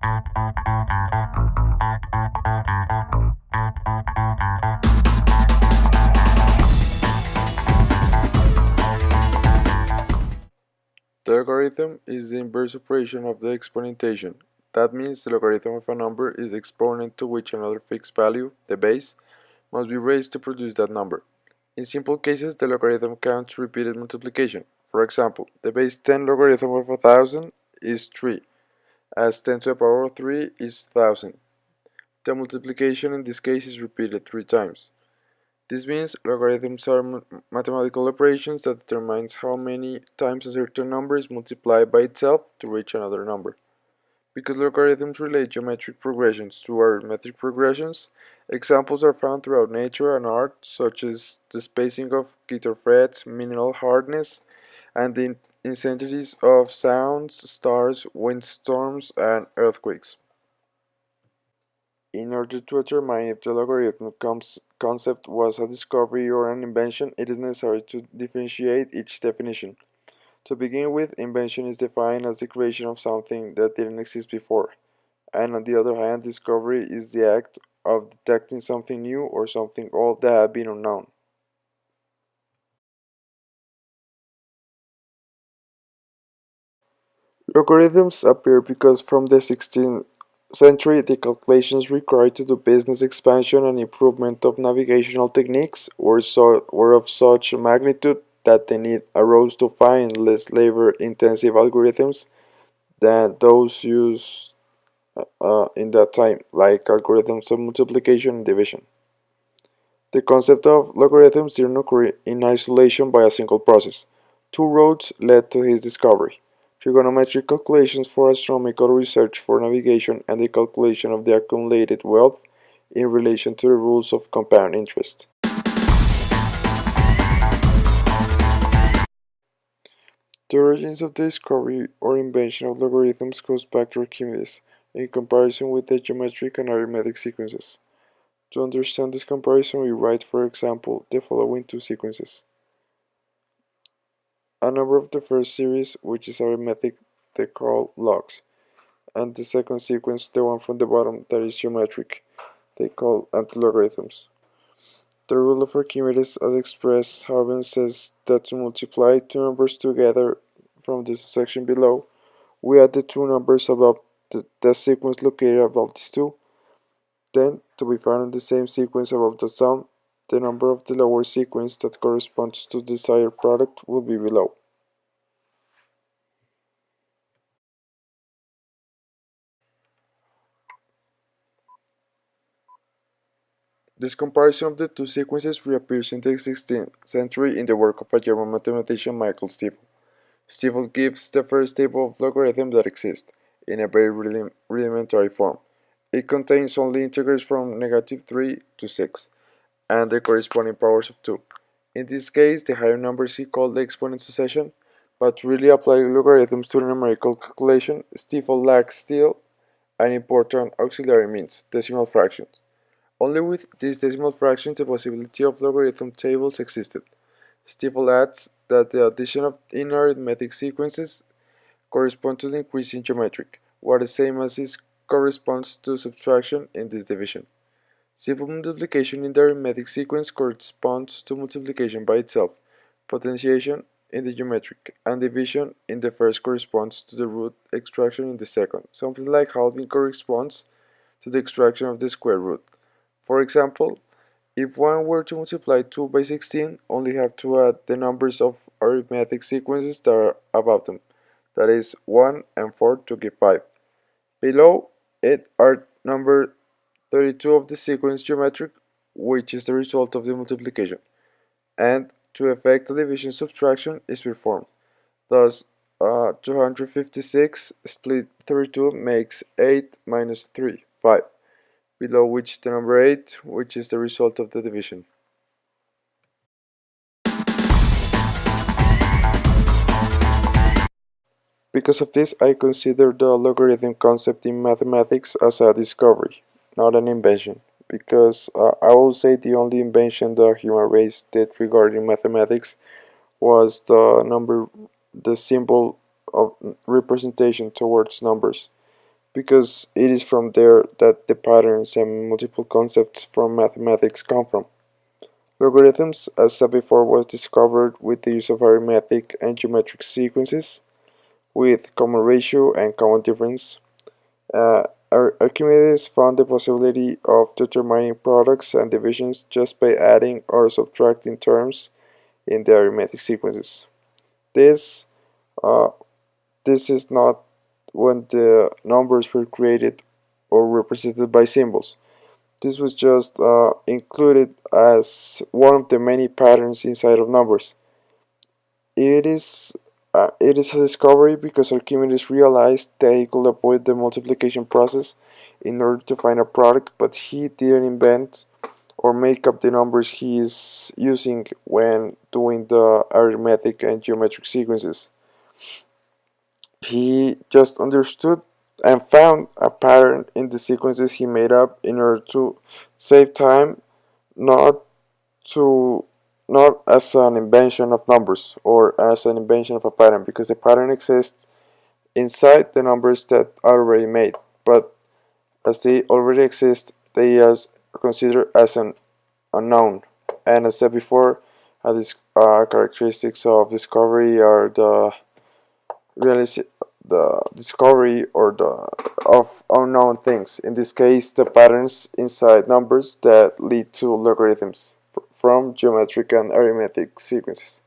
The logarithm is the inverse operation of the exponentation. That means the logarithm of a number is the exponent to which another fixed value, the base, must be raised to produce that number. In simple cases, the logarithm counts repeated multiplication. For example, the base 10 logarithm of 1000 is 3, as 10 to the power of 3 is 1000. The multiplication in this case is repeated 3 times. This means logarithms are mathematical operations that determines how many times a certain number is multiplied by itself to reach another number. Because logarithms relate geometric progressions to arithmetic progressions, examples are found throughout nature and art, such as the spacing of guitar frets, mineral hardness, and the intensities of sounds, stars, windstorms, and earthquakes. In order to determine if the logarithm concept was a discovery or an invention, it is necessary to differentiate each definition. To begin with, invention is defined as the creation of something that didn't exist before, and on the other hand, discovery is the act of detecting something new or something old that had been unknown. Logarithms appear because from the 16th century, the calculations required to do business expansion and improvement of navigational techniques were of such magnitude that the need arose to find less labor-intensive algorithms than those used in that time, like algorithms of multiplication and division. The concept of logarithms didn't occur in isolation by a single process. Two roads led to his discovery: trigonometric calculations for astronomical research for navigation and the calculation of the accumulated wealth in relation to the rules of compound interest. The origins of the discovery or invention of logarithms goes back to Archimedes, in comparison with the geometric and arithmetic sequences. To understand this comparison, we write, for example, the following two sequences. A number of the first series, which is arithmetic, they call logs, and the second sequence, the one from the bottom, that is geometric, they call antilogarithms. The rule of Archimedes as expressed Haben says that to multiply two numbers together from the section below, we add the two numbers above the sequence located above these two. Then, to be found in the same sequence above the sum, the number of the lower sequence that corresponds to the desired product will be below. This comparison of the two sequences reappears in the 16th century in the work of a German mathematician Michael Stiefel. Stiefel gives the first table of logarithms that exist, in a very rudimentary form. It contains only integers from -3 to 6, and the corresponding powers of 2. In this case, the higher numbers he called the exponent succession, but to really apply logarithms to the numerical calculation, Stiefel lacks still an important auxiliary means, decimal fractions. Only with these decimal fractions the possibility of logarithm tables existed. Stiefel adds that the addition of in arithmetic sequences corresponds to the increase in geometric, what the same as is corresponds to subtraction in this division. Simple multiplication in the arithmetic sequence corresponds to multiplication by itself, potentiation in the geometric, and division in the first corresponds to the root extraction in the second. Something like halving corresponds to the extraction of the square root. For example, if one were to multiply 2 by 16, only have to add the numbers of arithmetic sequences that are above them, that is 1 and 4 to give 5. Below it are number 32 of the sequence geometric, which is the result of the multiplication, and to effect a division subtraction is performed. Thus, 256 split 32 makes 8 minus 3, 5, below which the number 8, which is the result of the division. Because of this, I consider the logarithm concept in mathematics as a discovery, not an invention. Because I will say the only invention the human race did regarding mathematics was the symbol of representation towards numbers. because it is from there that the patterns and multiple concepts from mathematics come from. Logarithms, as said before, was discovered with the use of arithmetic and geometric sequences with common ratio and common difference. Uh, Archimedes found the possibility of determining products and divisions just by adding or subtracting terms in the arithmetic sequences. This, uh, this is not when the numbers were created or represented by symbols. This was just included as one of the many patterns inside of numbers. It is it is a discovery because Archimedes realized that he could avoid the multiplication process in order to find a product, but he didn't invent or make up the numbers he is using when doing the arithmetic and geometric sequences. He just understood and found a pattern in the sequences he made up in order to save time, not to not as an invention of numbers or as an invention of a pattern, because the pattern exists inside the numbers that are already made, but as they already exist, they are considered as an unknown. And as said before, these characteristics of discovery are the discovery or the of unknown things. In this case, the patterns inside numbers that lead to logarithms from geometric and arithmetic sequences.